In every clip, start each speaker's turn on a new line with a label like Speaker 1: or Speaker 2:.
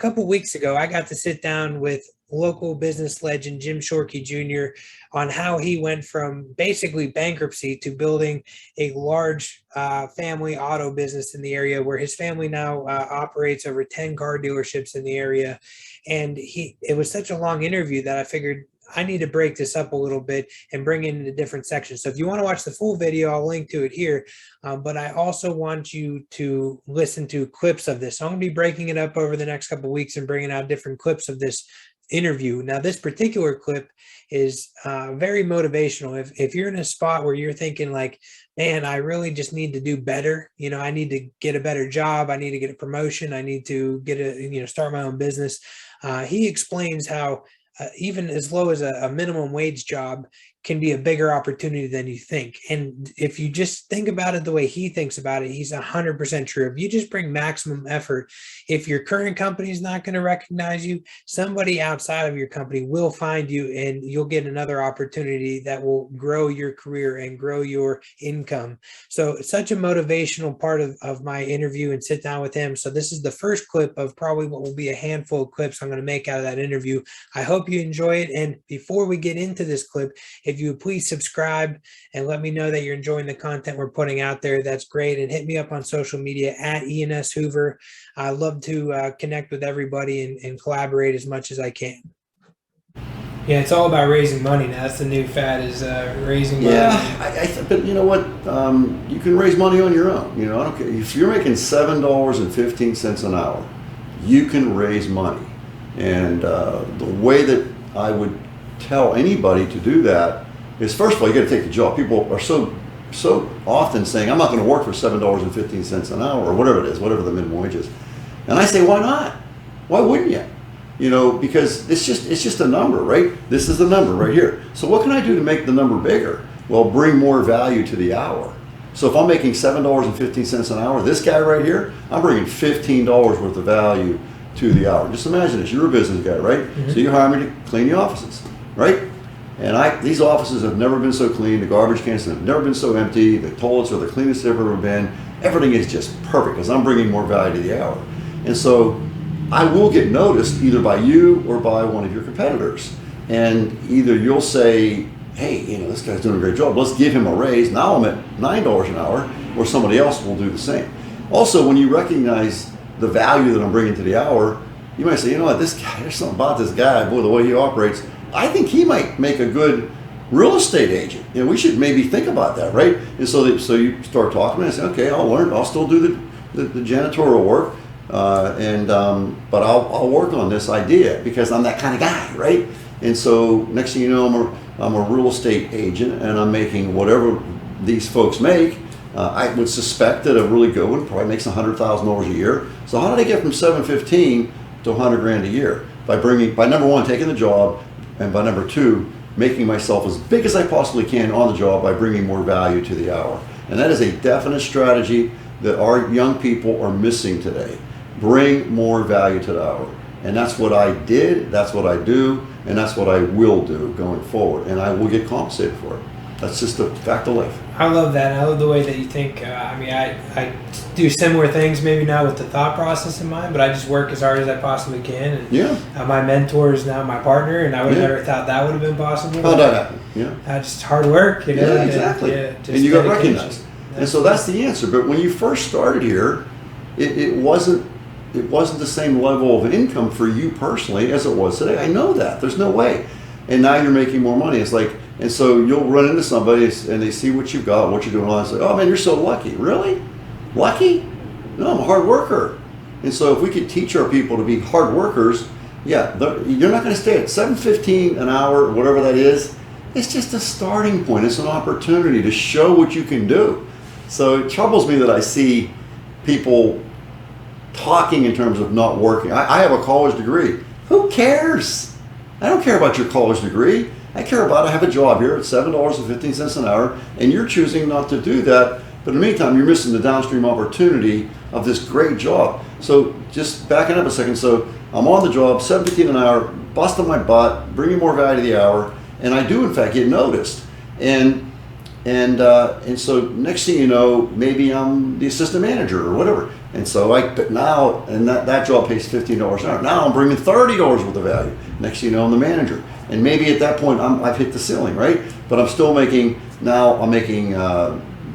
Speaker 1: couple weeks ago, I got to sit down with local business legend Jim Shorkey Jr. on how he went from basically bankruptcy to building a large family auto business in the area, where his family now operates over 10 car dealerships in the area. And it was such a long interview that I figured I need to break this up a little bit and bring it into different sections. So if you want to watch the full video, I'll link to it here. But I also want you to listen to clips of this. So I'm going to be breaking it up over the next couple of weeks and bringing out different clips of this interview. Now, this particular clip is very motivational. If you're in a spot where you're thinking like, man, I really just need to do better. I need to get a better job. I need to get a promotion. I need to get start my own business. He explains how even as low as a minimum wage job can be a bigger opportunity than you think. And if you just think about it the way he thinks about it, he's 100% true. If you just bring maximum effort, if your current company is not going to recognize you, somebody outside of your company will find you, and you'll get another opportunity that will grow your career and grow your income. So it's such a motivational part of my interview and sit down with him. So this is the first clip of probably what will be a handful of clips I'm going to make out of that interview. I hope you enjoy it. And before we get into this clip, if you would please subscribe and let me know that you're enjoying the content we're putting out there, that's great. And hit me up on social media at ENS Hoover. I love to connect with everybody and collaborate as much as I can. Yeah, it's all about raising money now. That's the new fad, is raising money.
Speaker 2: Yeah, but you know what? You can raise money on your own. I don't care if you're making $7.15 an hour. You can raise money, and the way that I would tell anybody to do that is, first of all, you got to take the job. People are so often saying, I'm not going to work for $7.15 an hour, or whatever it is, whatever the minimum wage is. And I say, why not? Why wouldn't you? Because it's just a number, right? This is the number right here. So what can I do to make the number bigger? Well, bring more value to the hour. So if I'm making $7.15 an hour, this guy right here, I'm bringing $15 worth of value to the hour. Just imagine this, you're a business guy, right? Mm-hmm. So you hire me to clean the offices, right? And these offices have never been so clean. The garbage cans have never been so empty. The toilets are the cleanest they've ever been. Everything is just perfect because I'm bringing more value to the hour. And so I will get noticed either by you or by one of your competitors. And either you'll say, hey, this guy's doing a great job. Let's give him a raise. Now I'm at $9 an hour, or somebody else will do the same. Also, when you recognize the value that I'm bringing to the hour, you might say, this guy, there's something about this guy, boy, the way he operates. I think he might make a good real estate agent. We should maybe think about that, right? And so you start talking and I say, okay, I'll learn. I'll still do the janitorial work, but I'll work on this idea because I'm that kind of guy, right? And so next thing you know, I'm a real estate agent, and I'm making whatever these folks make. I would suspect that a really good one probably makes $100,000 a year. So how did I get from $715 to $100,000 a year? By number one, taking the job, and by number two, making myself as big as I possibly can on the job by bringing more value to the hour. And that is a definite strategy that our young people are missing today. Bring more value to the hour. And that's what I did, that's what I do, and that's what I will do going forward. And I will get compensated for it. That's just a fact of life.
Speaker 1: I love that. I love the way that you think. I do similar things, maybe not with the thought process in mind, but I just work as hard as I possibly can. And my mentor is now my partner, and I would have never thought that would have been possible.
Speaker 2: How'd that happen?
Speaker 1: Just hard work.
Speaker 2: Yeah, exactly. And you got recognized. And so that's the answer. But when you first started here, it wasn't the same level of income for you personally as it was today. I know that. There's no way. And now you're making more money. It's like, and so you'll run into somebody and they see what you've got, what you're doing, and say, oh man, you're so lucky. Really? Lucky? No, I'm a hard worker. And so if we could teach our people to be hard workers, you're not going to stay at $7.15 an hour, whatever that is. It's just a starting point. It's an opportunity to show what you can do. So it troubles me that I see people talking in terms of not working. I have a college degree. Who cares? I don't care about your college degree. I care about I have a job here at $7.15 an hour, and you're choosing not to do that. But in the meantime, you're missing the downstream opportunity of this great job. So just backing up a second. So I'm on the job, $7.15 an hour, busting my butt, bringing more value to the hour, and I do in fact get noticed. And And so next thing you know, maybe I'm the assistant manager or whatever. And so that job pays $15 an hour. Now I'm bringing $30 worth of value. Next thing you know, I'm the manager. And maybe at that point I've hit the ceiling, right? But I'm still making,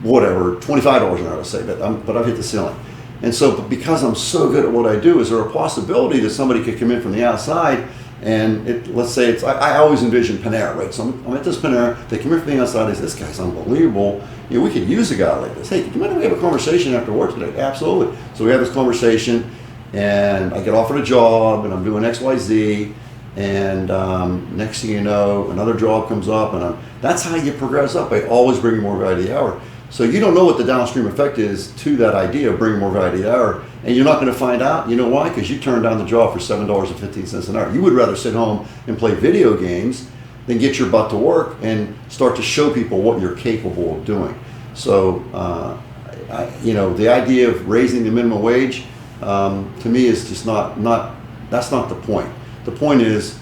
Speaker 2: whatever, $25 an hour, let's say, but I've hit the ceiling. And so because I'm so good at what I do, is there a possibility that somebody could come in from the outside and let's say I always envision Panera, right? So I'm at this Panera, they come in from the outside, they say, this guy's unbelievable. We could use a guy like this. Hey, do you mind if we have a conversation after work today? Absolutely. So we have this conversation, and I get offered a job, and I'm doing X, Y, Z, and next thing you know, another job comes up, and that's how you progress up, by always bringing more value to the hour. So you don't know what the downstream effect is to that idea of bringing more value to the hour, and you're not going to find out. You know why? Because you turned down the job for $7.15 an hour. You would rather sit home and play video games than get your butt to work and start to show people what you're capable of doing. So, the idea of raising the minimum wage, to me, is just that's not the point. The point is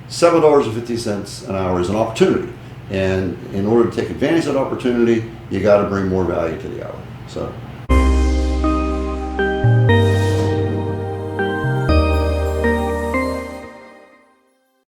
Speaker 2: $7.50 an hour is an opportunity. And in order to take advantage of that opportunity, you got to bring more value to the hour. So